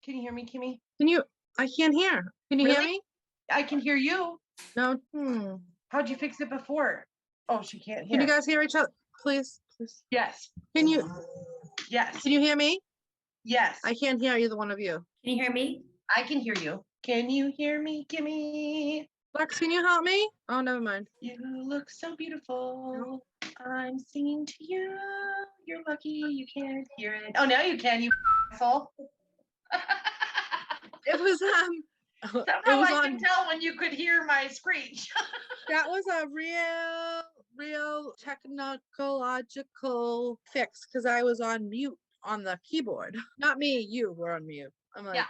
Can you hear me, Kimmy? I can't hear. Can you hear me? I can hear you. No. How'd you fix it before? Oh, she can't hear. Can you guys hear each other? Please. Yes. Yes. Can you hear me? Yes. I can't hear either one of you. Can you hear me? I can hear you. Can you hear me, Kimmy? Lex, can you help me? Oh, never mind. You look so beautiful. I'm singing to you. You're lucky you can't hear it. Oh, now you can, you asshole. It was Somehow I can tell when you could hear my screech. That was a real technological fix because I was on mute on the keyboard. Not me, you were on mute. I'm like, Yeah.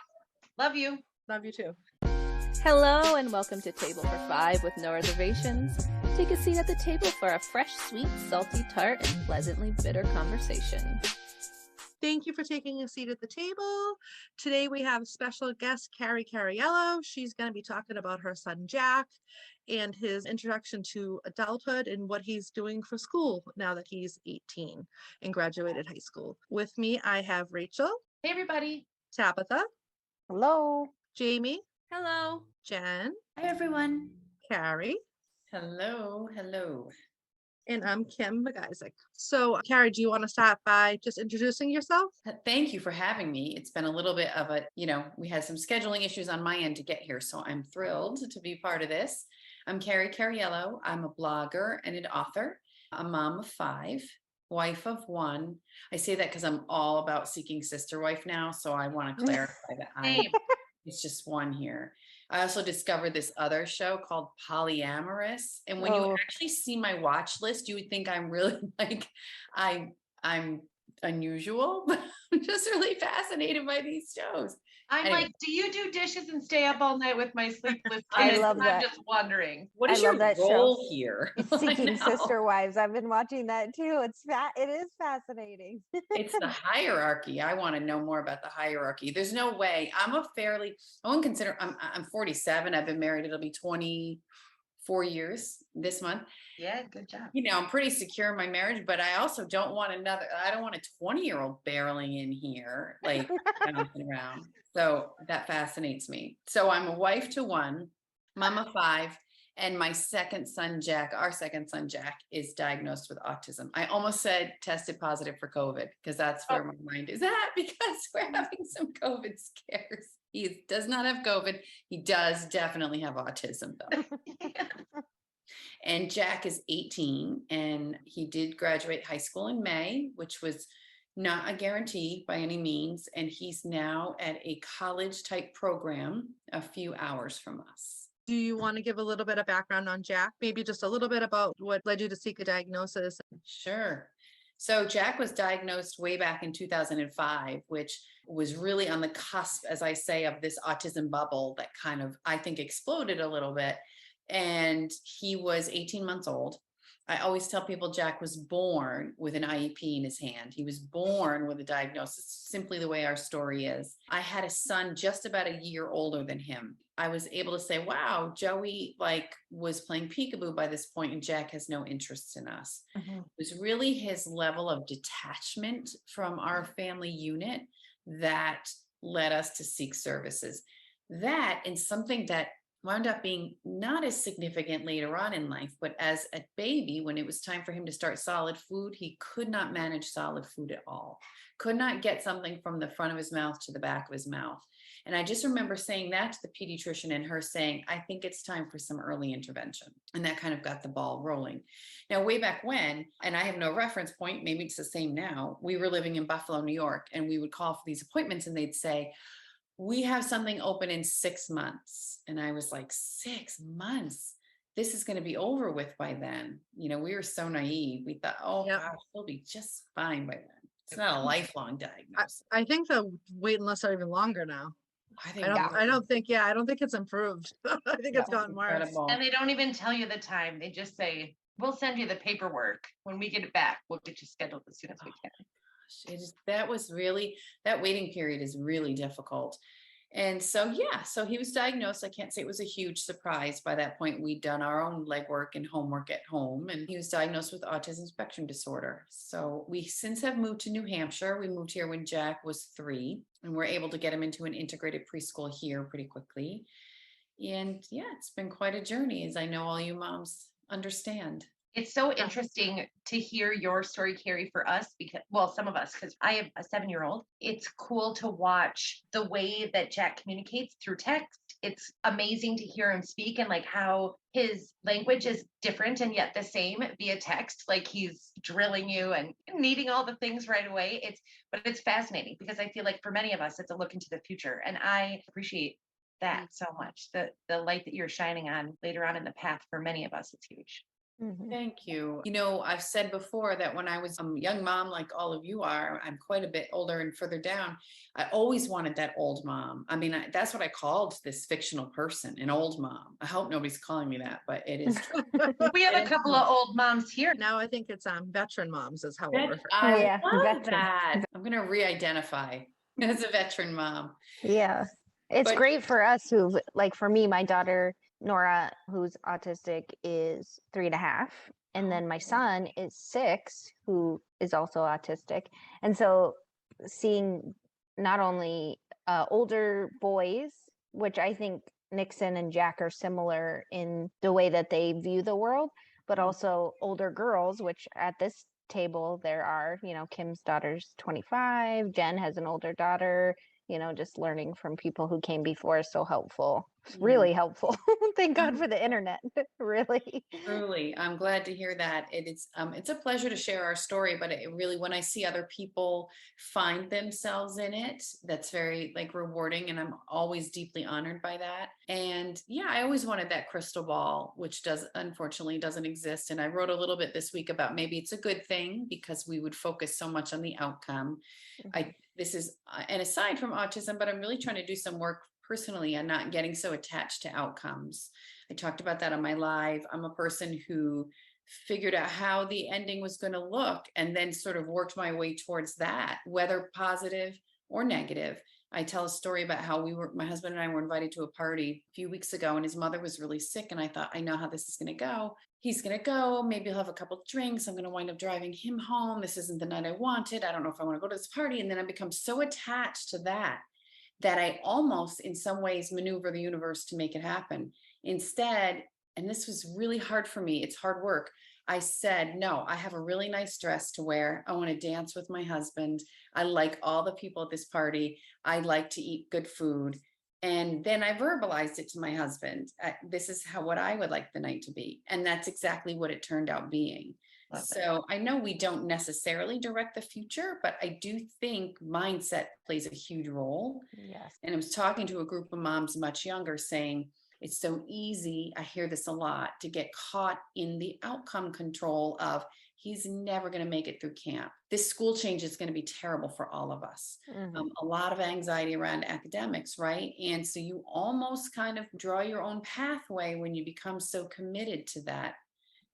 Love you. Love you too. Hello and welcome to Table for Five with no reservations. Take a seat at the table for a fresh, sweet, salty, tart, and pleasantly bitter conversation. Thank you for taking a seat at the table. Today we have special guest Carrie Cariello. She's going to be talking about her son Jack and his introduction to adulthood and what he's doing for school now that he's 18 and graduated high school. With me, I have Rachel. Hey, everybody. Tabitha. Hello. Jamie. Hello. Jen. Hi, everyone. Carrie. Hello. And I'm Kim McIsaac. So, Carrie, do you want to start by just introducing yourself? Thank you for having me. It's been a little bit of we had some scheduling issues on my end to get here, so I'm thrilled to be part of this. I'm Carrie Cariello. I'm a blogger and an author, a mom of 5, wife of 1. I say that because I'm all about seeking sister wife now, so I want to clarify that it's just 1 here. I also discovered this other show called Polyamorous. And when you actually see my watch list, you would think I'm really I'm unusual, but I'm just really fascinated by these shows. Anyway. Like, do you do dishes and stay up all night with my sleepless kids? I love that. I'm just wondering. What is your role here? It's Seeking Sister Wives. I've been watching that too. It is fascinating. It's the hierarchy. I want to know more about the hierarchy. There's no way. I wouldn't consider, I'm 47. I've been married. It'll be 24 years this month. Yeah, good job. I'm pretty secure in my marriage, but I also don't want I don't want a 20-year-old barreling in here, like bouncing around. So that fascinates me. So I'm a wife to 1, mom of 5, and my second son, Jack, is diagnosed with autism. I almost said tested positive for COVID because that's where my mind is at because we're having some COVID scares. He does not have COVID. He does definitely have autism though. And Jack is 18 and he did graduate high school in May, which was not a guarantee by any means. And he's now at a college type program a few hours from us. Do you want to give a little bit of background on Jack? Maybe just a little bit about what led you to seek a diagnosis? Sure. So Jack was diagnosed way back in 2005, which was really on the cusp, as I say, of this autism bubble that kind of, I think, exploded a little bit. And he was 18 months old. I always tell people Jack was born with an IEP in his hand. He was born with a diagnosis, simply the way our story is. I had a son just about a year older than him. I was able to say, wow, Joey was playing peekaboo by this point and Jack has no interest in us. It was really his level of detachment from our family unit that led us to seek services. That and something that wound up being not as significant later on in life, but as a baby, when it was time for him to start solid food, he could not manage solid food at all, could not get something from the front of his mouth to the back of his mouth. And I just remember saying that to the pediatrician and her saying, I think it's time for some early intervention. And that kind of got the ball rolling. Now, way back when, and I have no reference point, maybe it's the same now, we were living in Buffalo, New York, and we would call for these appointments and they'd say, we have something open in 6 months. And I was like, 6 months? This is going to be over with by then. We were so naive. We thought, gosh, we'll be just fine by then. It's not a lifelong diagnosis. I think the waiting lists are even longer now. I don't think it's improved. I think it's gotten worse. And they don't even tell you the time. They just say, we'll send you the paperwork. When we get it back, we'll get you scheduled as soon as we can. That waiting period is really difficult. And so, yeah, so he was diagnosed. I can't say it was a huge surprise. By that point, we'd done our own legwork and homework at home, and he was diagnosed with autism spectrum disorder. So we since have moved to New Hampshire. We moved here when Jack was 3, and we're able to get him into an integrated preschool here pretty quickly. And yeah, it's been quite a journey, as I know all you moms understand. It's so interesting to hear your story, Carrie, for us, because, well, some of us, because I have a 7-year-old. It's cool to watch the way that Jack communicates through text. It's amazing to hear him speak and like how his language is different and yet the same via text. Like he's drilling you and needing all the things right away. But it's fascinating because I feel like for many of us, it's a look into the future. And I appreciate that so much. The light that you're shining on later on in the path for many of us, it's huge. Thank you. You know, I've said before that when I was a young mom, like all of you are, I'm quite a bit older and further down. I always wanted that old mom. I mean, that's what I called this fictional person, an old mom. I hope nobody's calling me that, but it is true. We have a couple of old moms here. Now I think it's veteran moms is how we'll refer. I Yeah, love veteran. that. I'm going to re-identify as a veteran mom. Yeah. It's But- great for us who, like for me, my daughter, Nora, who's autistic, is 3.5. And then my son is 6, who is also autistic. And so seeing not only older boys, which I think Nixon and Jack are similar in the way that they view the world, but also older girls, which at this table there are, Kim's daughter's 25, Jen has an older daughter, just learning from people who came before is so helpful. It's really helpful. Thank God for the internet. Really. Truly, I'm glad to hear that. It's a pleasure to share our story, but it really, when I see other people find themselves in it, that's very like rewarding, and I'm always deeply honored by that. And yeah, I always wanted that crystal ball, which unfortunately doesn't exist. And I wrote a little bit this week about maybe it's a good thing because we would focus so much on the outcome. This is an aside from autism, but I'm really trying to do some work personally and not getting so attached to outcomes. I talked about that on my live. I'm a person who figured out how the ending was going to look and then sort of worked my way towards that, whether positive or negative. I tell a story about how my husband and I were invited to a party a few weeks ago, and his mother was really sick. And I thought, I know how this is going to go. He's going to go, maybe he'll have a couple of drinks. I'm going to wind up driving him home. This isn't the night I wanted. I don't know if I want to go to this party. And then I become so attached to that I almost in some ways maneuver the universe to make it happen. Instead, and this was really hard for me, it's hard work. I said, no, I have a really nice dress to wear. I want to dance with my husband. I like all the people at this party. I like to eat good food. And then I verbalized it to my husband. This is what I would like the night to be. And that's exactly what it turned out being. So I know we don't necessarily direct the future, but I do think mindset plays a huge role. Yes. And I was talking to a group of moms much younger saying, it's so easy, I hear this a lot, to get caught in the outcome control of he's never going to make it through camp. This school change is going to be terrible for all of us. A lot of anxiety around academics, right? And so you almost kind of draw your own pathway when you become so committed to that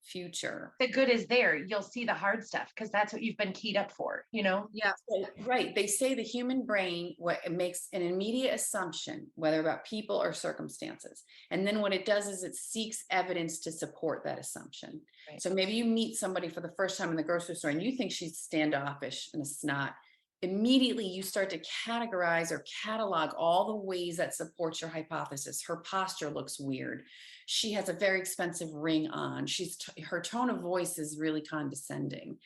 future. The good is there. You'll see the hard stuff because that's what you've been keyed up for, Yeah. So, right. They say the human brain, it makes an immediate assumption, whether about people or circumstances. And then what it does is it seeks evidence to support that assumption. Right. So maybe you meet somebody for the first time in the grocery store and you think she's standoffish and a snot. Immediately you start to categorize or catalog all the ways that support your hypothesis. Her posture looks weird. She has a very expensive ring on. Her tone of voice is really condescending.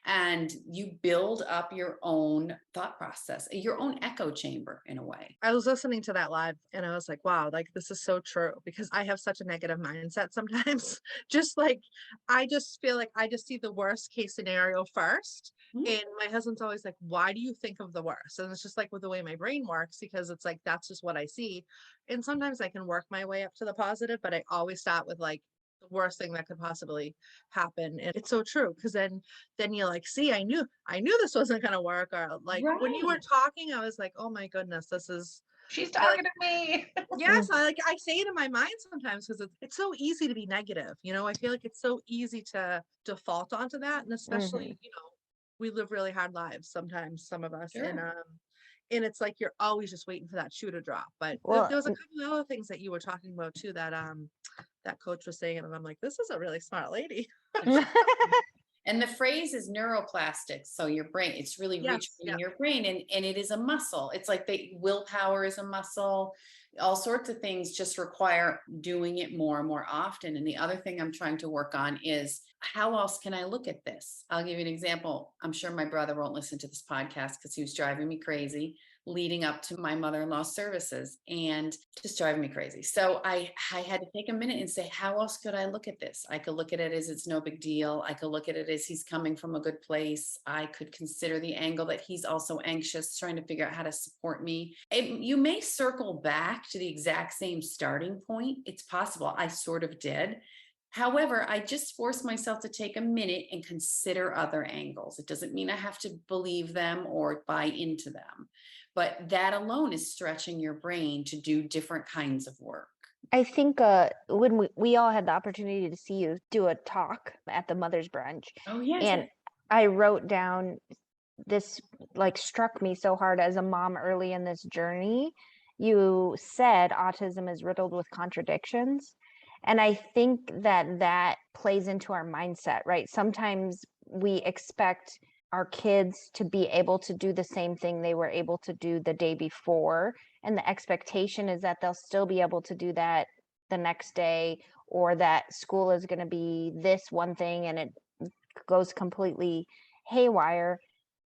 And you build up your own thought process, your own echo chamber in a way. I was listening to that live and I was like, wow, like this is so true because I have such a negative mindset sometimes. Just like, I just feel like I just see the worst case scenario first. And my husband's always like, why do you think of the worst? And it's just like with the way my brain works, because it's like, that's just what I see. And sometimes I can work my way up to the positive, but I always start with like the worst thing that could possibly happen. And it's so true. Cause then you're like, see, I knew this wasn't going to work. Or like when you were talking, I was like, oh my goodness, she's talking to me. Yes. I say it in my mind sometimes because it's so easy to be negative. I feel like it's so easy to default onto that. And especially, we live really hard lives sometimes, some of us. Sure. and it's like you're always just waiting for that shoe to drop. But Well, there was a couple of other things that you were talking about too that that coach was saying, and I'm like, this is a really smart lady. And the phrase is neuroplastic. So your brain, it's really Yes, retraining your brain, and it is a muscle. It's like the willpower is a muscle. All sorts of things just require doing it more and more often. And the other thing I'm trying to work on is, how else can I look at this? I'll give you an example. I'm sure my brother won't listen to this podcast because he was driving me crazy leading up to my mother-in-law's services, and just driving me crazy. So I had to take a minute and say, how else could I look at this? I could look at it as it's no big deal. I could look at it as he's coming from a good place. I could consider the angle that he's also anxious, trying to figure out how to support me. You may circle back to the exact same starting point. It's possible. I sort of did. However, I just forced myself to take a minute and consider other angles. It doesn't mean I have to believe them or buy into them, but that alone is stretching your brain to do different kinds of work. I think when we all had the opportunity to see you do a talk at the Mother's Brunch, Oh, yes. and I wrote down this, like, struck me so hard as a mom early in this journey. You said autism is riddled with contradictions. And I think that plays into our mindset, right? Sometimes we expect our kids to be able to do the same thing they were able to do the day before. And the expectation is that they'll still be able to do that the next day, or that school is going to be this one thing and it goes completely haywire.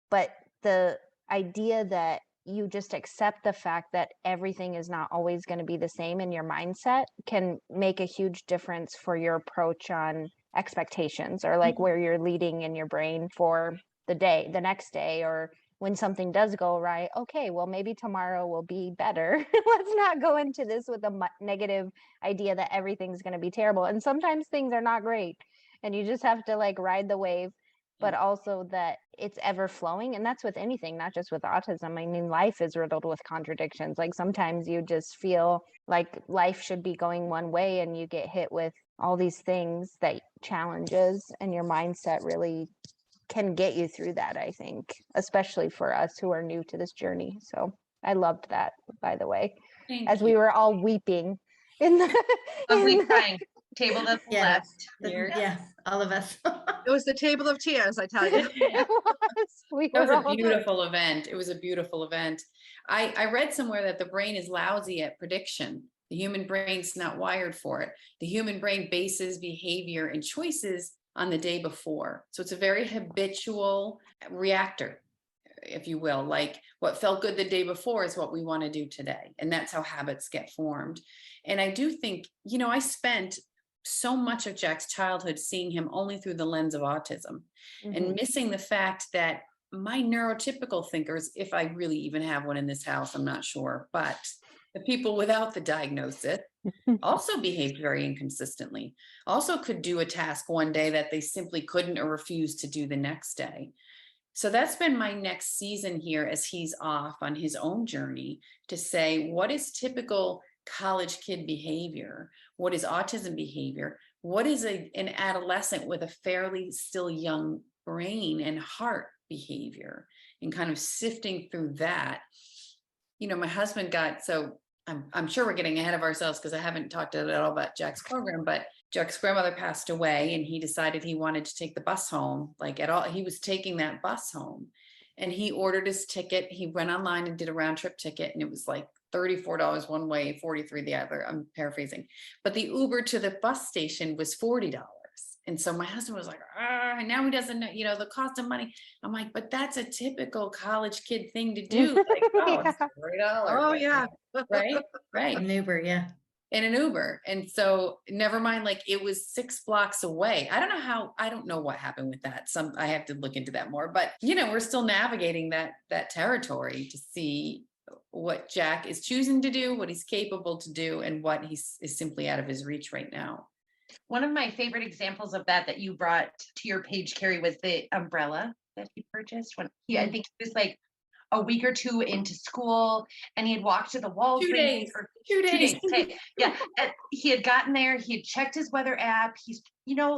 But the idea that you just accept the fact that everything is not always going to be the same in your mindset can make a huge difference for your approach on expectations, or like where you're leading in your brain for the next day, or when something does go right. Okay, well, maybe tomorrow will be better. Let's not go into this with a negative idea that everything's going to be terrible. And sometimes things are not great, and you just have to like ride the wave, but also that it's ever flowing. And that's with anything, not just with autism. I mean, life is riddled with contradictions. Like sometimes you just feel like life should be going one way and you get hit with all these things that challenges, and your mindset really can get you through that, I think, especially for us who are new to this journey. So I loved that, by the way, as we were all weeping in the Ugly crying. Table to the Yeah. left. Yeah, all of us. It was the table of tears, I tell you. It was a all beautiful event. It was a beautiful event. I read somewhere that the brain is lousy at prediction. The human brain's not wired for it. The human brain bases behavior and choices on the day before. So it's a very habitual reactor, if you will. Like what felt good the day before is what we want to do today. And that's how habits get formed. And I do think, I spent so much of Jack's childhood seeing him only through the lens of autism, and missing the fact that my neurotypical thinkers, if I really even have one in this house, I'm not sure, but the people without the diagnosis also behaved very inconsistently, also could do a task one day that they simply couldn't or refused to do the next day. So that's been my next season here as he's off on his own journey, to say, what is typical college kid behavior? What is autism behavior? What is an adolescent with a fairly still young brain and heart behavior? And kind of sifting through that. My husband got, so I'm sure we're getting ahead of ourselves because I haven't talked at all about Jack's program, but Jack's grandmother passed away and he decided he wanted to take the bus home. He was taking that bus home, and he ordered his ticket. He went online and did a round trip ticket, and it was like $34 one way, $43 the other. I'm paraphrasing, but the Uber to the bus station was $40. And so my husband was like, now he doesn't know, the cost of money. I'm like, but that's a typical college kid thing to do. Like, it's $40. Oh, yeah. Right. An Uber, yeah. In an Uber. And so never mind, like it was 6 blocks away. I don't know what happened with that. I have to look into that more, but we're still navigating that territory to see what Jack is choosing to do, what he's capable to do, and what is simply out of his reach right now. One of my favorite examples of that you brought to your page, Carrie, was the umbrella that he purchased when I think he was like a week or two into school, and he had walked to the Walgreens. 2 days. Okay. Yeah. And he had gotten there. He had checked his weather app. He's,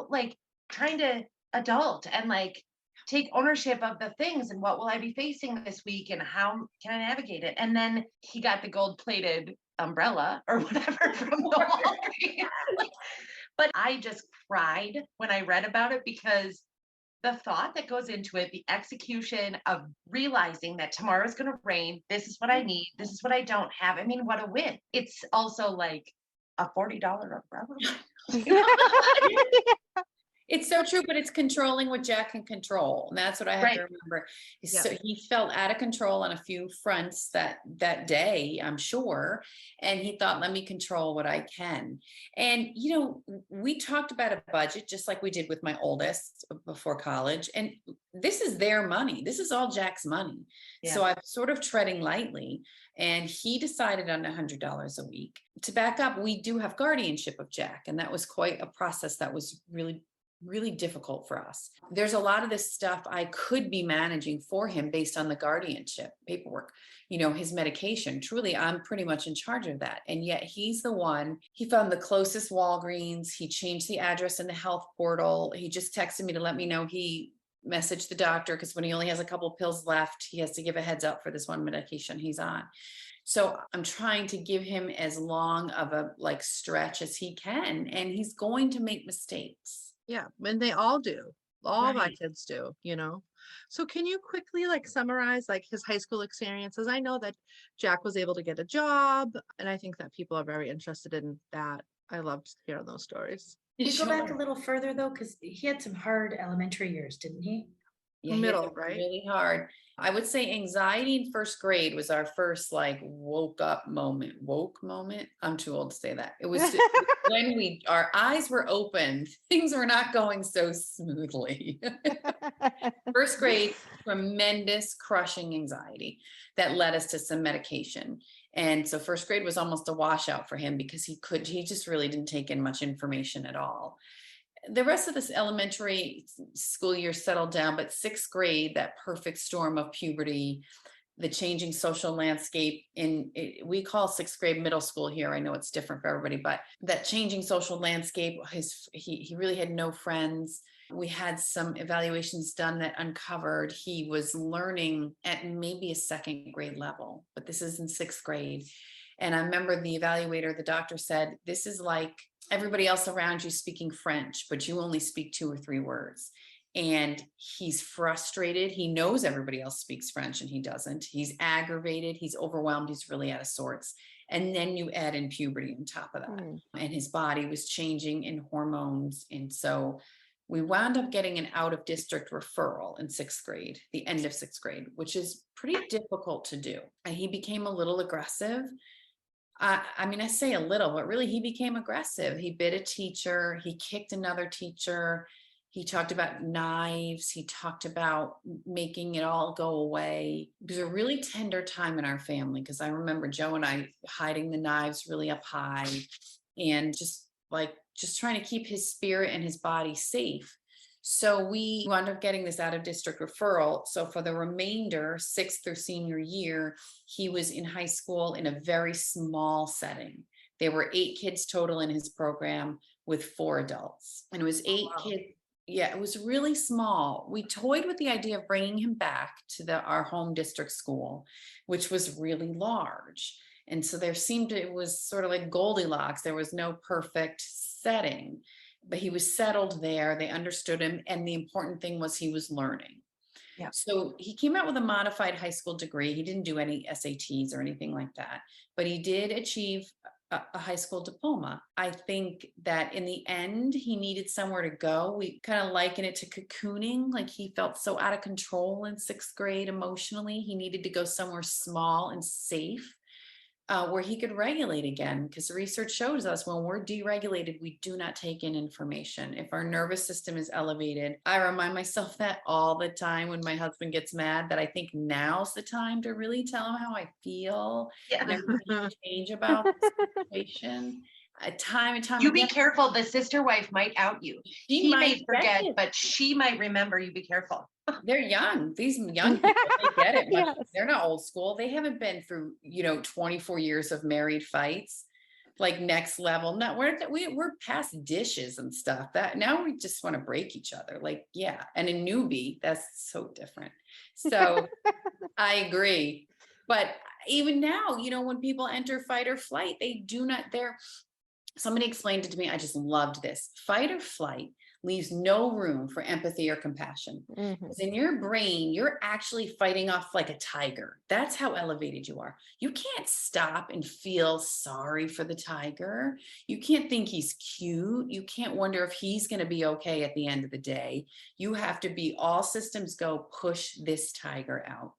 like trying to adult and like take ownership of the things and what will I be facing this week and how can I navigate it? And then he got the gold plated umbrella or whatever from the Walgreens. But I just cried when I read about it because the thought that goes into it, the execution of realizing that tomorrow's going to rain, this is what I need, this is what I don't have. I mean, what a win. It's also like a $40 umbrella. It's so true, but it's controlling what Jack can control. And that's what I have to Right. remember. Yeah. So he felt out of control on a few fronts that day, I'm sure. And he thought, let me control what I can. And, we talked about a budget, just like we did with my oldest before college. And this is their money. This is all Jack's money. Yeah. So I'm sort of treading lightly. And he decided on $100 a week. To back up, we do have guardianship of Jack. And that was quite a process that was really difficult for us. There's a lot of this stuff I could be managing for him based on the guardianship paperwork, his medication. Truly, I'm pretty much in charge of that. And yet he's the one, he found the closest Walgreens. He changed the address in the health portal. He just texted me to let me know he messaged the doctor because when he only has a couple of pills left, he has to give a heads up for this one medication he's on. So I'm trying to give him as long of a stretch as he can, and he's going to make mistakes. Yeah, and they all do. All my Right. kids do, So can you quickly summarize his high school experiences? I know that Jack was able to get a job, and I think that people are very interested in that. I loved hearing those stories. Can you go back a Sure. little further though? Because he had some hard elementary years, didn't he? Yeah, he had Middle, it right? really hard. I would say anxiety in first grade was our first woke up moment. Woke moment. I'm too old to say that. It was when our eyes were opened, things were not going so smoothly. First grade, tremendous crushing anxiety that led us to some medication. And so first grade was almost a washout for him because he just really didn't take in much information at all. The rest of this elementary school year settled down, but sixth grade, that perfect storm of puberty, the changing social landscape we call sixth grade middle school here. I know it's different for everybody, but that changing social landscape, he really had no friends. We had some evaluations done that uncovered he was learning at maybe a second grade level, but this is in sixth grade. And I remember the evaluator, the doctor said, this is like everybody else around you speaking French, but you only speak 2 or 3 words. And he's frustrated. He knows everybody else speaks French and he doesn't. He's aggravated. He's overwhelmed. He's really out of sorts. And then you add in puberty on top of that. And his body was changing in hormones. And so we wound up getting an out of district referral in sixth grade, the end of sixth grade, which is pretty difficult to do. And he became a little aggressive. I mean, I say a little, but really he became aggressive. He bit a teacher. He kicked another teacher. He talked about knives. He talked about making it all go away. It was a really tender time in our family because I remember Joe and I hiding the knives really up high and just trying to keep his spirit and his body safe. So we wound up getting this out of district referral. So for the remainder, 6th through senior year, he was in high school in a very small setting. There were 8 kids total in his program with 4 adults. And it was 8 kids. Yeah, it was really small. We toyed with the idea of bringing him back to our home district school, which was really large. And so it was sort of like Goldilocks. There was no perfect setting. But he was settled there. They understood him. And the important thing was he was learning. Yeah. So he came out with a modified high school degree. He didn't do any SATs or anything like that, but he did achieve a high school diploma. I think that in the end, he needed somewhere to go. We kind of liken it to cocooning. Like he felt so out of control in 6th grade emotionally. He needed to go somewhere small and safe. Where he could regulate again, because research shows us when we're deregulated, we do not take in information. If our nervous system is elevated, I remind myself that all the time when my husband gets mad, that I think now's the time to really tell him how I feel. Yeah. And everything change about the situation. Time and time You be again. careful. The sister wife might out you. He may forget, but she might remember. You be careful. They're young. These young people, they get it. Yes. They're not old school. They haven't been through, 24 years of married fights. like next level. No, we're past dishes and stuff. That now we just want to break each other. Like, yeah. And a newbie, that's so different. So I agree. But even now, you know, when people enter fight or flight, somebody explained it to me. I just loved this. Fight or flight leaves no room for empathy or compassion. Because in your brain, you're actually fighting off like a tiger. That's how elevated you are. You can't stop and feel sorry for the tiger. You can't think he's cute. You can't wonder if he's going to be okay at the end of the day. You have to be all systems go, push this tiger out.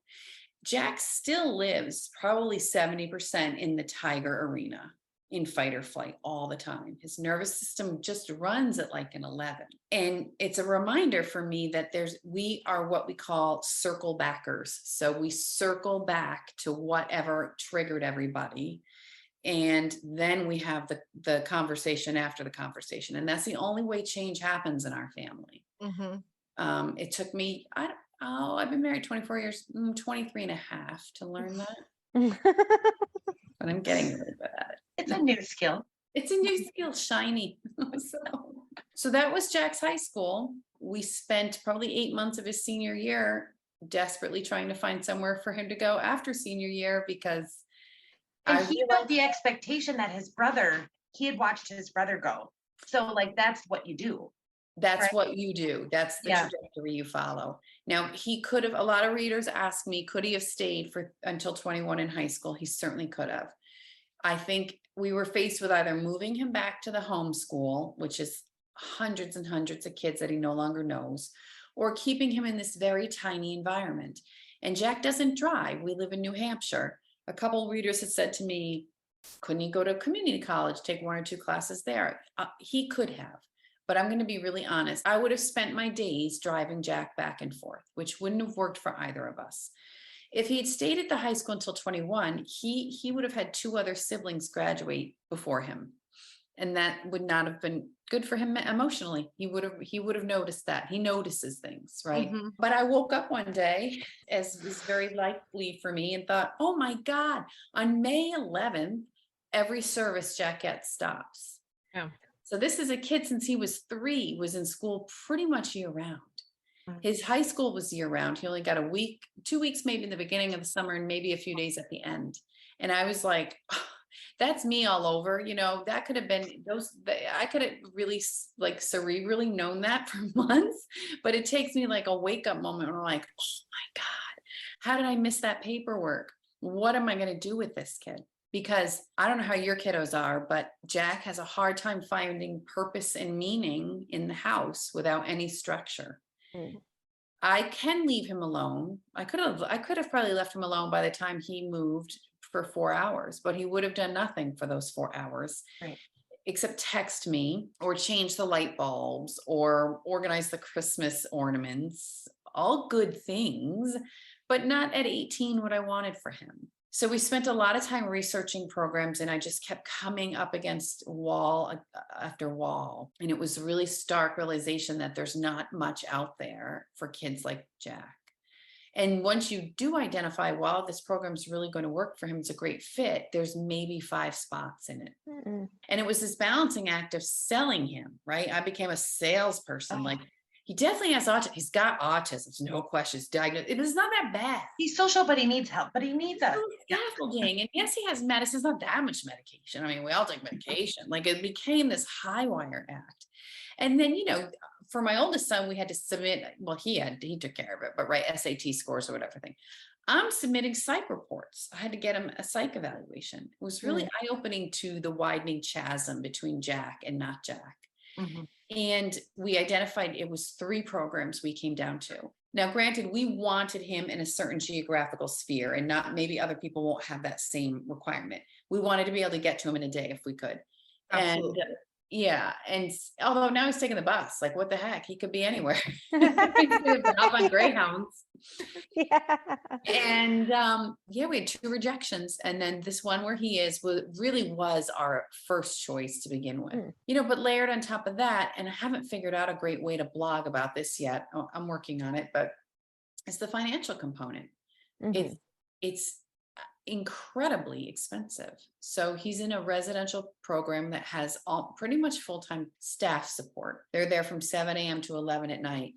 Jack still lives probably 70% in the tiger arena, in fight or flight all the time. His nervous system just runs at like an 11. And it's a reminder for me that we are what we call circle backers. So we circle back to whatever triggered everybody. And then we have the conversation after the conversation. And that's the only way change happens in our family. It took me, I've been married 24 years, 23 and a half to learn that. But I'm getting really good at it. It's a new skill. It's a new skill, shiny. So that was Jack's high school. We spent probably 8 months of his senior year desperately trying to find somewhere for him to go after senior year, because And he felt the expectation that he had watched his brother go. So like, that's what you do. That's right? what you do. That's the trajectory you follow. Now, he could have, a lot of readers ask me, could he have stayed until 21 in high school? He certainly could have. I think we were faced with either moving him back to the homeschool, which is hundreds and hundreds of kids that he no longer knows, or keeping him in this very tiny environment. And Jack doesn't drive. We live in New Hampshire. A couple of readers had said to me, couldn't he go to community college, take 1 or 2 classes there? He could have. But I'm going to be really honest. I would have spent my days driving Jack back and forth, which wouldn't have worked for either of us. If he had stayed at the high school until 21, he would have had 2 other siblings graduate before him. And that would not have been good for him emotionally. He would have noticed that. He notices things, right? But I woke up one day, as is very likely for me, and thought, oh my God, on May 11th, every service Jack gets stops. Yeah. So this is a kid since he was 3, was in school pretty much year round. His high school was year round. He only got a week, 2 weeks, maybe in the beginning of the summer and maybe a few days at the end. And I was like, oh, that's me all over. You know, that could have been I could have really like cerebrally known that for months, but it takes me like a wake up moment where I'm like, oh my God, how did I miss that paperwork? What am I going to do with this kid? Because I don't know how your kiddos are, but Jack has a hard time finding purpose and meaning in the house without any structure. I can leave him alone. I could have probably left him alone by the time he moved for 4 hours, but he would have done nothing for those 4 hours. Right. Except text me or change the light bulbs or organize the Christmas ornaments, all good things, but not at 18 what I wanted for him. So we spent a lot of time researching programs, and I just kept coming up against wall after wall. And it was a really stark realization that there's not much out there for kids like Jack. And once you do identify, wow, this program's really going to work for him, it's a great fit, there's maybe 5 spots in it. And it was this balancing act of selling him, right? I became a salesperson. Like, he definitely has autism. He's got autism. There's no questions. Diagnosed. It is not that bad. He's social, but he needs help. But he needs us. Scaffolding. And yes, he has medicine. It's not that much medication. I mean, we all take medication. Like, it became this high wire act. And then, you know, for my oldest son, we had to submit. Well, he took care of it, but right, SAT scores or whatever thing. I'm submitting psych reports. I had to get him a psych evaluation. It was really eye-opening to the widening chasm between Jack and not Jack. And we identified it was 3 programs we came down to. Now, granted, we wanted him in a certain geographical sphere, and not maybe other people won't have that same requirement. We wanted to be able to get to him in a day if we could. Absolutely. And yeah. And although now he's taking the bus, like, what the heck? He could be anywhere. Up on Greyhounds. Yeah. And we had 2 rejections. And then this one where he is really was our first choice to begin with. You know, but layered on top of that, and I haven't figured out a great way to blog about this yet. I'm working on it, but it's the financial component. It's incredibly expensive. So he's in a residential program that has pretty much full-time staff support. They're there from 7 a.m. to 11 at night.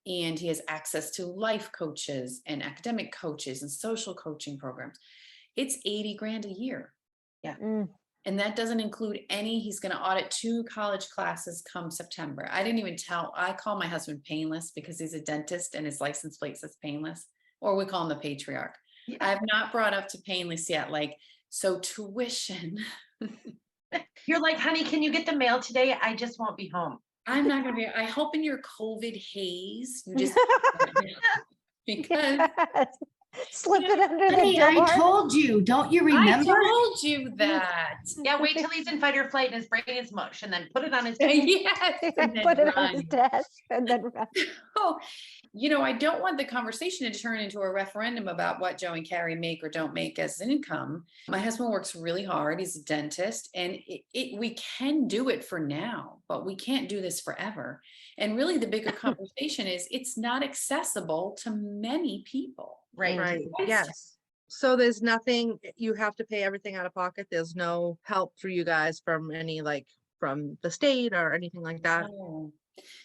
And he has access to life coaches and academic coaches and social coaching programs. It's 80 grand a year. Yeah. And that doesn't include he's going to audit 2 college classes come September. I call my husband Painless because he's a dentist and his license plate says Painless, or we call him the patriarch. Yeah. I have not brought up to Painless yet. So tuition. You're like, honey, can you get the mail today? I just won't be home. I'm not going to be, I hope in your COVID haze, you just, because Yes. Slip it under the Honey, door. I told you, don't you I remember? told you that. Yeah, wait till he's in fight or flight and his brain is mush, and then put it on his Yes. and then Put it on his run. desk and then run. Oh, I don't want the conversation to turn into a referendum about what Joe and Carrie make or don't make as income. My husband works really hard. He's a dentist, and we can do it for now, but we can't do this forever. And really the bigger conversation is it's not accessible to many people. Right. Yes. So there's nothing, you have to pay everything out of pocket. There's no help for you guys from any, from the state or anything like that. Oh.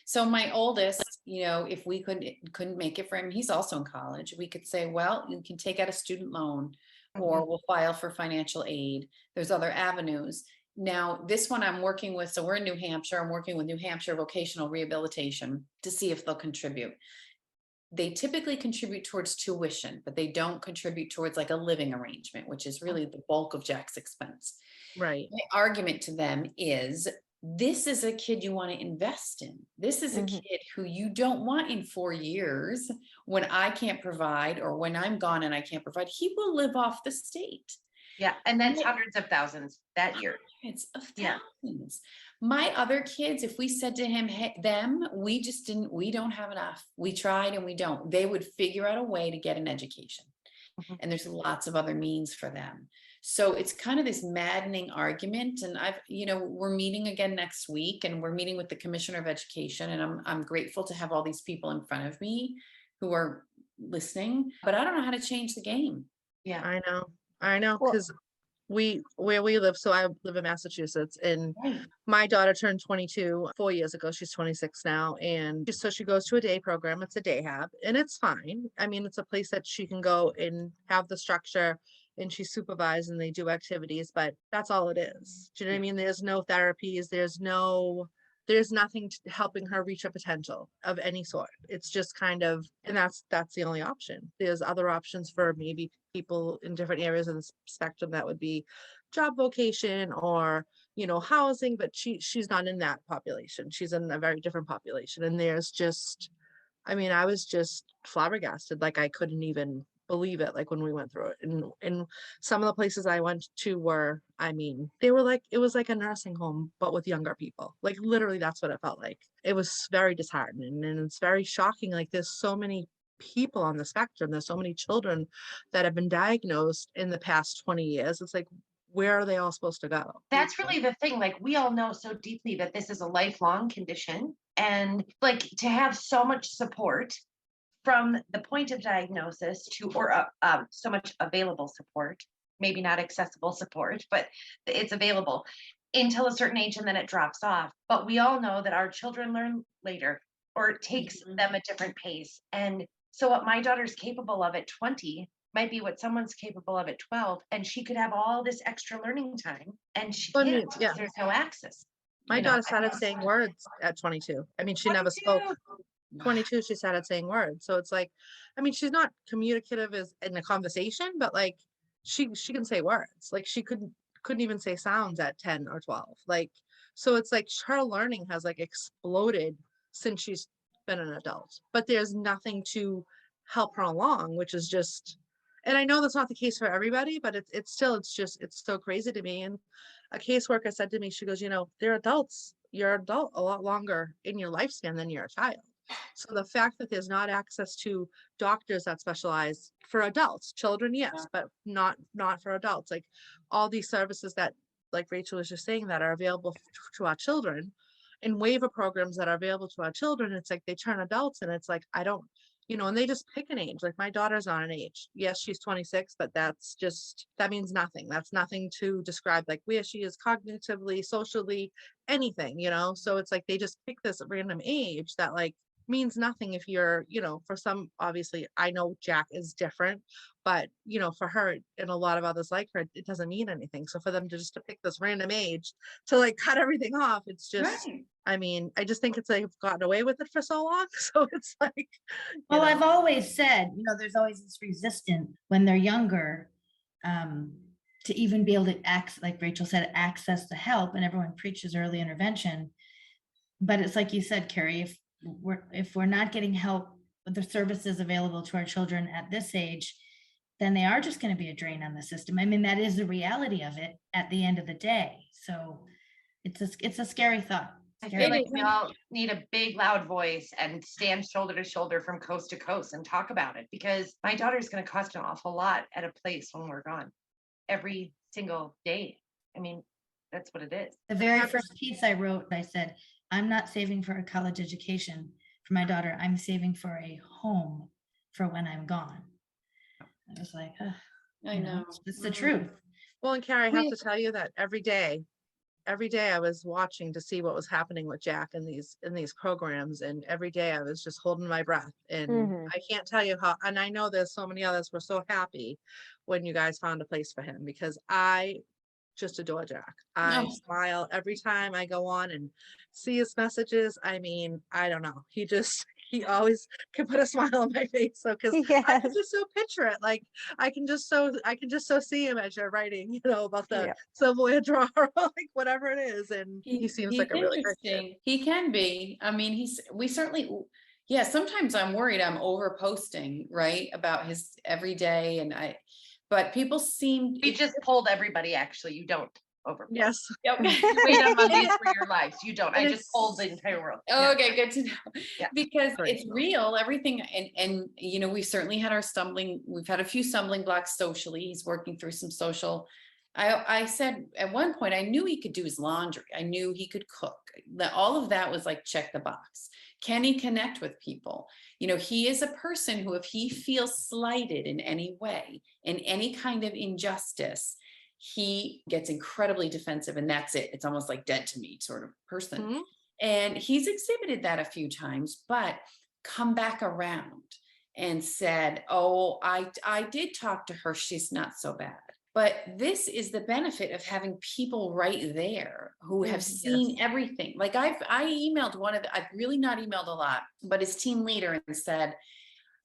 So my oldest, if we couldn't make it for him, he's also in college. We could say, well, you can take out a student loan or we'll file for financial aid. There's other avenues. Now, this one I'm working with, so we're in New Hampshire. I'm working with New Hampshire Vocational Rehabilitation to see if they'll contribute. They typically contribute towards tuition, but they don't contribute towards a living arrangement, which is really the bulk of Jack's expense. Right. My argument to them is, this is a kid you want to invest in. This is a kid who you don't want in 4 years when I can't provide, or when I'm gone and I can't provide. He will live off the state. Yeah, and then hundreds of thousands that year. Hundreds of Yeah. thousands. My other kids, if we said to him, we don't have enough. We tried and we don't. They would figure out a way to get an education. And there's lots of other means for them. So it's kind of this maddening argument. And we're meeting again next week, and we're meeting with the Commissioner of Education. And I'm grateful to have all these people in front of me who are listening, but I don't know how to change the game. Yeah. I know, Well- because where we live, so I live in Massachusetts, and Right. my daughter turned 22 4 years ago. She's 26 now. And so she goes to a day program. It's a day hab, and it's fine. I mean, it's a place that she can go and have the structure, and she's supervised and they do activities, but that's all it is. Do you know what I mean? There's no therapies. There's nothing helping her reach a potential of any sort. It's just kind of, and that's the only option. There's other options for maybe people in different areas of the spectrum that would be job vocation or, housing, but she's not in that population. She's in a very different population. And there's just, I was just flabbergasted. I couldn't even believe it, when we went through it. And some of the places I went to were, they were it was like a nursing home, but with younger people. Literally, that's what it felt like. It was very disheartening, and it's very shocking. There's so many people on the spectrum. There's so many children that have been diagnosed in the past 20 years. It's where are they all supposed to go? That's really the thing. We all know so deeply that this is a lifelong condition, and to have so much support from the point of diagnosis to, or so much available support, maybe not accessible support, but it's available until a certain age, and then it drops off. But we all know that our children learn later, or it takes them a different pace. And so what my daughter's capable of at 20 might be what someone's capable of at 12, and she could have all this extra learning time, and she Well, can't, yeah. there's no access. My daughter started saying words at 22. She never spoke. 22, she started saying words. So it's she's not communicative as in a conversation, but she can say words. She couldn't even say sounds at 10 or 12. So it's her learning has exploded since she's been an adult, but there's nothing to help her along, which is just, and I know that's not the case for everybody, but it's so crazy to me. And a caseworker said to me, she goes, they're adults. You're adult a lot longer in your lifespan than you're a child. So the fact that there's not access to doctors that specialize for adults, children, yes, but not for adults. All these services that, Rachel was just saying, that are available to our children, and waiver programs that are available to our children, it's they turn adults, and it's and they just pick an age. Like my daughter's not an age. Yes, she's 26, but that means nothing. That's nothing to describe like where she is cognitively, socially, anything, So it's like they just pick this random age that like means nothing if you're, for some, obviously, I know Jack is different, but for her and a lot of others like her, it doesn't mean anything. So for them to pick this random age to like cut everything off, it's just, Right. I mean, I just think it's like I've gotten away with it for so long. So it's like, Well, I've always said, there's always this resistance when they're younger, to even be able to like Rachel said, access the help, and everyone preaches early intervention. But it's like you said, Carrie, if we're not getting help with the services available to our children at this age, then they are just going to be a drain on the system. I mean, that is the reality of it at the end of the day. So it's a scary thought. I feel like we all need a big, loud voice and stand shoulder to shoulder from coast to coast and talk about it, because my daughter's going to cost an awful lot at a place when we're gone every single day. I mean, that's what it is. The very first piece I wrote, I said, I'm not saving for a college education for my daughter. I'm saving for a home for when I'm gone. I was like, I know. It's the truth. Well, and Carrie, I have to tell you that every day I was watching to see what was happening with Jack in these programs, and every day I was just holding my breath. And I can't tell you how, and I know there's so many others were so happy when you guys found a place for him, because I just adore Jack. I smile every time I go on and see his messages. I mean, I don't know. He always can put a smile on my face. So, cause I can just so picture it. Like I can just so see him as you're writing, about the Civil War drawer, like whatever it is. And he seems like a really great kid. He can be. I mean, sometimes I'm worried I'm over posting, right, about his everyday, but people seem. We just polled everybody, actually. You don't over. Yes. Yep. You wait on Mondays for your lives. You don't. I just polled the entire world. Oh, okay, good to know. Yeah. Because it's real, everything. And we've certainly had we've had a few stumbling blocks socially. He's working through some social. I said at one point, I knew he could do his laundry. I knew he could cook. All of that was like, check the box. Can he connect with people? He is a person who, if he feels slighted in any way, in any kind of injustice, he gets incredibly defensive, and that's it. It's almost like dead to me sort of person. Mm-hmm. And he's exhibited that a few times, but come back around and said, oh, I did talk to her. She's not so bad. But this is the benefit of having people right there who have seen everything. Like I emailed I've really not emailed a lot, but his team leader, and said,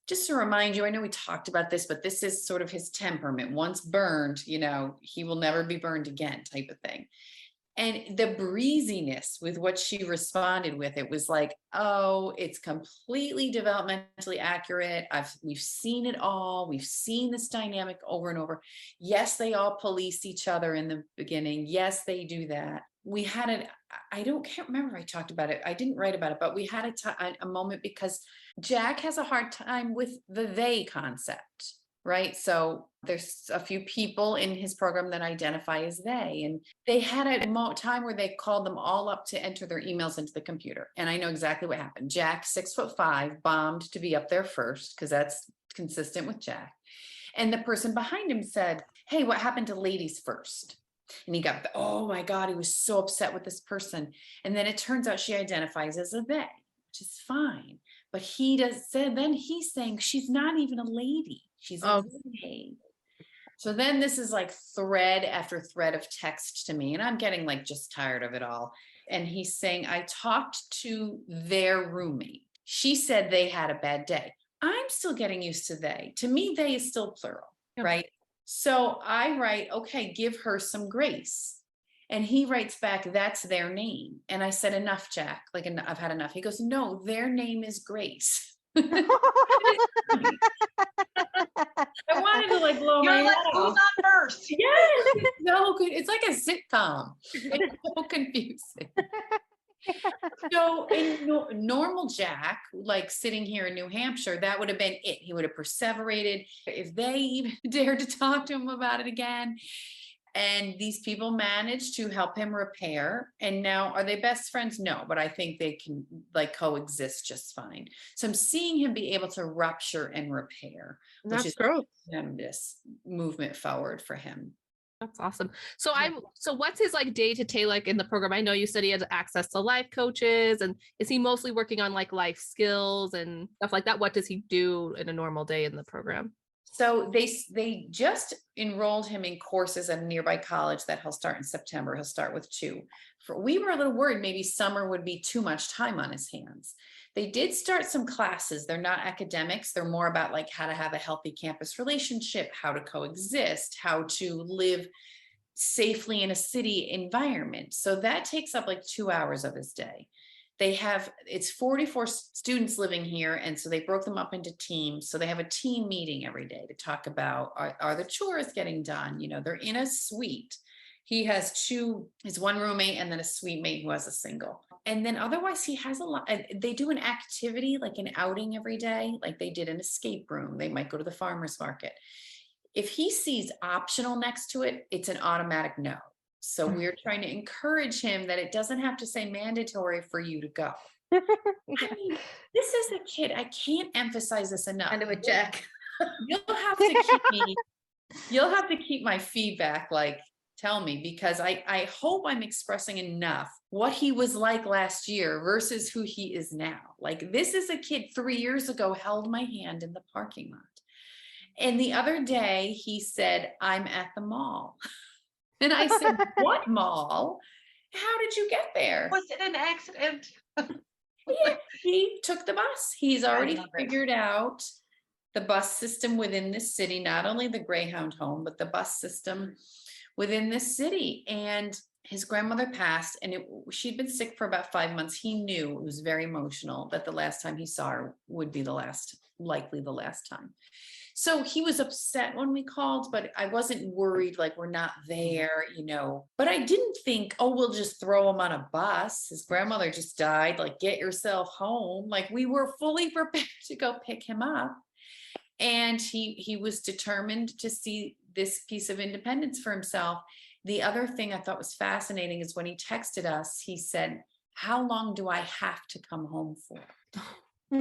just to remind you, I know we talked about this, but this is sort of his temperament. Once burned, he will never be burned again, type of thing. And the breeziness with what she responded with, it was like, oh, it's completely developmentally accurate. We've seen it all. We've seen this dynamic over and over. Yes, they all police each other in the beginning. Yes, they do that. We had can't remember if I talked about it. I didn't write about it, but we had a moment, because Jack has a hard time with the they concept. Right. So there's a few people in his program that identify as they, and they had a time where they called them all up to enter their emails into the computer. And I know exactly what happened. Jack, 6'5", bombed to be up there first, because that's consistent with Jack. And the person behind him said, hey, what happened to ladies first? And he got, oh my God, he was so upset with this person. And then it turns out she identifies as a they, which is fine. But then he's saying she's not even a lady. She's a lady. So then this is like thread after thread of text to me, and I'm getting like just tired of it all. And he's saying, I talked to their roommate. She said they had a bad day. I'm still getting used to they. To me, they is still plural, right? So I write, okay, give her some grace. And he writes back, that's their name. And I said, enough, Jack. Like, I've had enough. He goes, no, their name is Grace. I wanted to like blow my head off. Who's on first? Yes, it's so good. It's like a sitcom. It's so confusing. So in normal Jack, like sitting here in New Hampshire, that would have been it. He would have perseverated. If they even dared to talk to him about it again. And these people managed to help him repair. And now, are they best friends? No, but I think they can like coexist just fine. So I'm seeing him be able to rupture and repair, which That's is growth. tremendous movement forward for him. That's awesome. So so what's his like day to day like in the program? I know you said he has access to life coaches, and is he mostly working on like life skills and stuff like that? What does he do in a normal day in the program? So they just enrolled him in courses at a nearby college that he'll start in September. He'll start with 2. We were a little worried maybe summer would be too much time on his hands. They did start some classes. They're not academics. They're more about like how to have a healthy campus relationship, how to coexist, how to live safely in a city environment. So that takes up like 2 hours of his day. It's 44 students living here. And so they broke them up into teams. So they have a team meeting every day to talk about, are the chores getting done? You know, they're in a suite. He has his one roommate and then a suite mate who has a single. And then otherwise he has a lot, they do an activity, like an outing every day. Like they did an escape room. They might go to the farmer's market. If he sees optional next to it, it's an automatic no. So we're trying to encourage him that it doesn't have to say mandatory for you to go. I mean, this is a kid. I can't emphasize this enough. I know it, Jack. You'll have to keep my feedback, like tell me, because I hope I'm expressing enough what he was like last year versus who he is now. Like this is a kid 3 years ago held my hand in the parking lot. And the other day he said, I'm at the mall. And I said, what mall? How did you get there? Was it an accident? Yeah, he took the bus. He's already figured out the bus system within this city, not only the Greyhound home, but the bus system within this city. And his grandmother passed, and she'd been sick for about 5 months. He knew, it was very emotional, that the last time he saw her would be likely the last time. So he was upset when we called, but I wasn't worried, like we're not there, you know. But I didn't think, oh, we'll just throw him on a bus. His grandmother just died, like get yourself home. Like we were fully prepared to go pick him up. And he was determined to see this piece of independence for himself. The other thing I thought was fascinating is when he texted us, he said, how long do I have to come home for?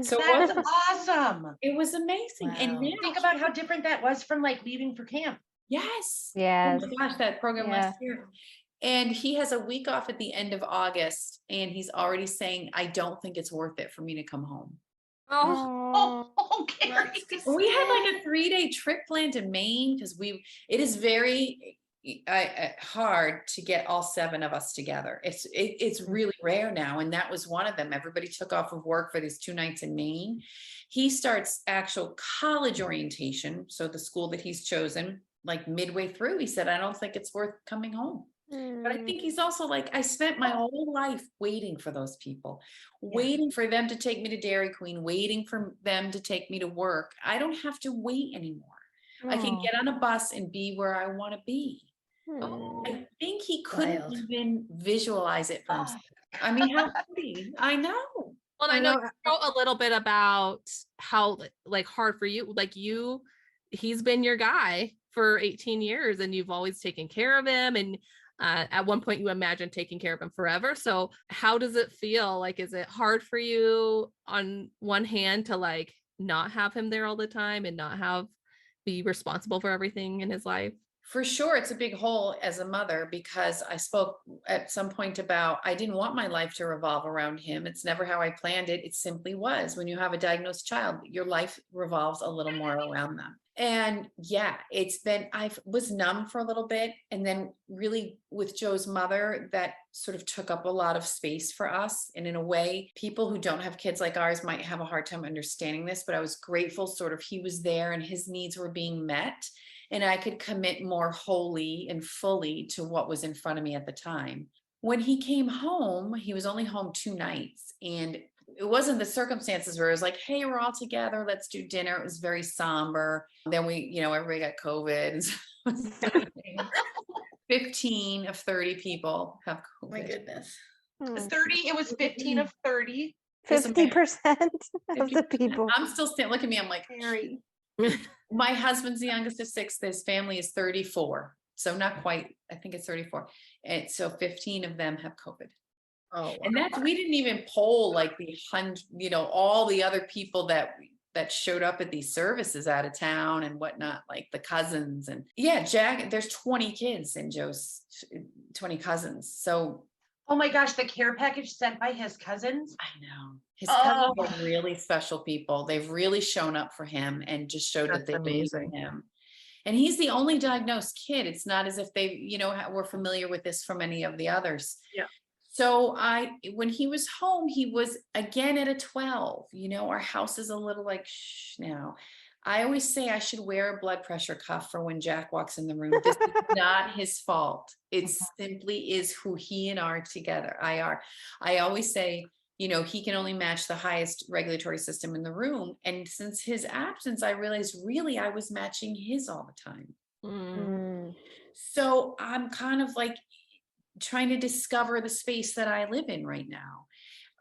So that's awesome. It was amazing. Wow. And now, Think about how different that was from like leaving for camp. yes. Yes. Oh my gosh, that program last year. And he has a week off at the end of August, and he's already saying, I don't think it's worth it for me to come home. Oh, Carrie. We had like a 3-day trip planned to Maine because it is very hard to get all 7 of us together. It's really rare now, and that was one of them. Everybody took off of work for these 2 nights in Maine. He starts actual college orientation, so the school that he's chosen, like midway through, he said, I don't think it's worth coming home. But I think he's also like, I spent my whole life waiting for those people, waiting for them to take me to Dairy Queen, waiting for them to take me to work. I don't have to wait anymore. I can get on a bus and be where I want to be. I think he couldn't even visualize it for himself. I mean, how could he? I know. Well, I know you wrote a little bit about how like hard for you, like he's been your guy for 18 years and you've always taken care of him. And at one point you imagine taking care of him forever. So how does it feel? Like, is it hard for you on one hand to like not have him there all the time and not be responsible for everything in his life? For sure, it's a big hole as a mother, because I spoke at some point about, I didn't want my life to revolve around him. It's never how I planned it. It simply was. When you have a diagnosed child, your life revolves a little more around them. And yeah, I was numb for a little bit. And then really with Joe's mother, that sort of took up a lot of space for us. And in a way, people who don't have kids like ours might have a hard time understanding this, but I was grateful sort of he was there and his needs were being met. And I could commit more wholly and fully to what was in front of me at the time. When he came home, he was only home 2 nights. And it wasn't the circumstances where it was like, hey, we're all together, let's do dinner. It was very somber. Then everybody got COVID. 15 of 30 people have COVID. My goodness. It was 15 of 30. 50% of the people. I'm still standing, look at me, I'm like, Carrie. My husband's the youngest of 6. His family is 34. So not quite, I think it's 34. And so 15 of them have COVID. Oh, And we didn't even poll like the 100, all the other people that showed up at these services out of town and whatnot, like the cousins. And yeah, Jack, there's 20 kids in Joe's 20 cousins. So, oh my gosh, the care package sent by his cousins. I know his cousins are really special people. They've really shown up for him and just showed that they believe in him. And he's the only diagnosed kid. It's not as if they, were familiar with this from any of the others. Yeah. So when he was home, he was again at a 12. Our house is a little like shh now. I always say I should wear a blood pressure cuff for when Jack walks in the room. This is not his fault. It simply is who he and I are. I always say, he can only match the highest regulatory system in the room. And since his absence, I realized really I was matching his all the time. Mm. So I'm kind of like trying to discover the space that I live in right now.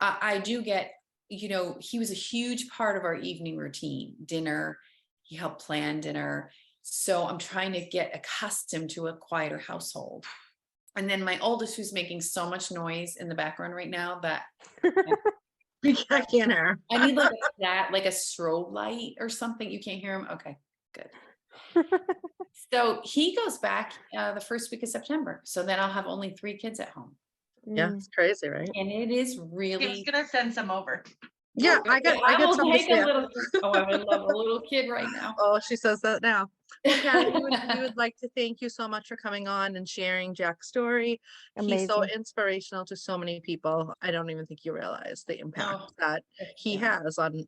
I do get, he was a huge part of our evening routine, dinner. He helped plan dinner. So I'm trying to get accustomed to a quieter household. And then my oldest, who's making so much noise in the background right now that I can't hear. I need like a strobe light or something. You can't hear him? Okay, good. So he goes back the first week of September. So then I'll have only 3 kids at home. Yeah, it's crazy, right? And it is really. He's gonna send some over. Yeah, I got some to say. I would love a little kid right now. Oh, she says that now. Well, Carrie, we would like to thank you so much for coming on and sharing Jack's story. He's so Amazing. inspirational to so many people. I don't even think you realize the impact that he has on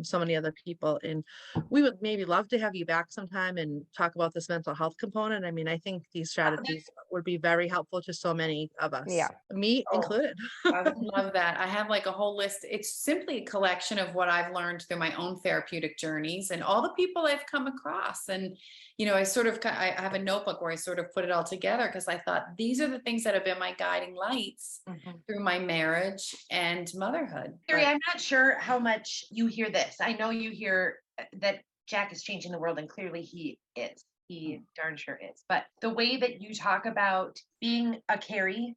so many other people. And we would maybe love to have you back sometime and talk about this mental health component. I mean, I think these strategies would be very helpful to so many of us. Yeah. Me included. I would love that. I have like a whole list. It's simply a collection of what I've learned through my own therapeutic journeys and all the people I've come across. And I have a notebook where I sort of put it all together because I thought these are the things that have been my guiding lights through my marriage and motherhood. Carrie, I'm not sure how much you hear this. I know you hear that Jack is changing the world, and clearly he is. He darn sure is. But the way that you talk about being a Carrie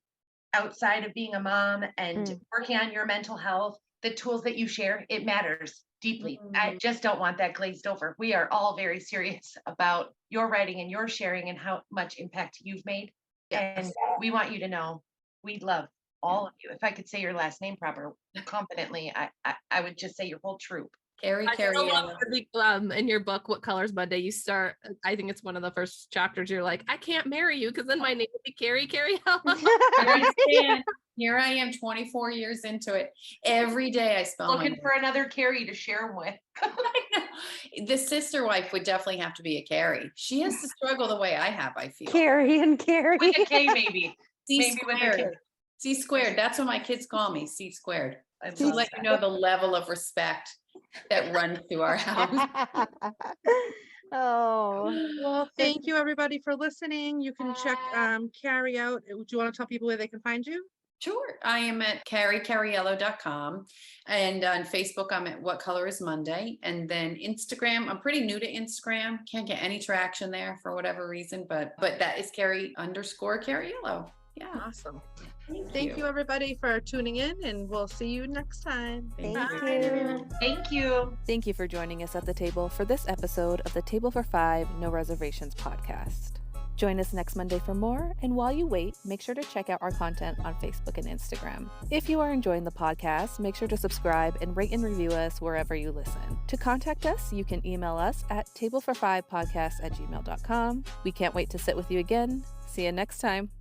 outside of being a mom and working on your mental health, the tools that you share, it matters deeply. I just don't want that glazed over. We are all very serious about your writing and your sharing and how much impact you've made. Yes. And we want you to know we love all of you. If I could say your last name proper confidently, I would just say your whole troop. Carrie Cariello. In your book, What Colors Monday, you start, I think it's one of the first chapters, you're like, I can't marry you because then my name would be Carrie Cariello. Here I am 24 years into it. Every day I spell looking for another Carrie to share them with. The sister wife would definitely have to be a Carrie. She has to struggle the way I have, I feel. Carrie and Carrie. With a K maybe. C squared. C squared. That's what my kids call me, C squared. To let you know the level of respect that runs through our house. Oh, well, thank you everybody for listening. You can check Carrie out. Do you want to tell people where they can find you? Sure. I am at carriecariello.com, and on Facebook I'm at What Color is Monday, and then Instagram, I'm pretty new to Instagram, can't get any traction there for whatever reason, but that is Carrie_Cariello. Yeah. Awesome. Thank you everybody for tuning in, and we'll see you next time. Thank you. Thank you. Thank you for joining us at the table for this episode of the Table for Five No Reservations podcast. Join us next Monday for more, and while you wait, make sure to check out our content on Facebook and Instagram. If you are enjoying the podcast, make sure to subscribe and rate and review us wherever you listen. To contact us, you can email us at tablefor5podcast@gmail.com. We can't wait to sit with you again. See you next time.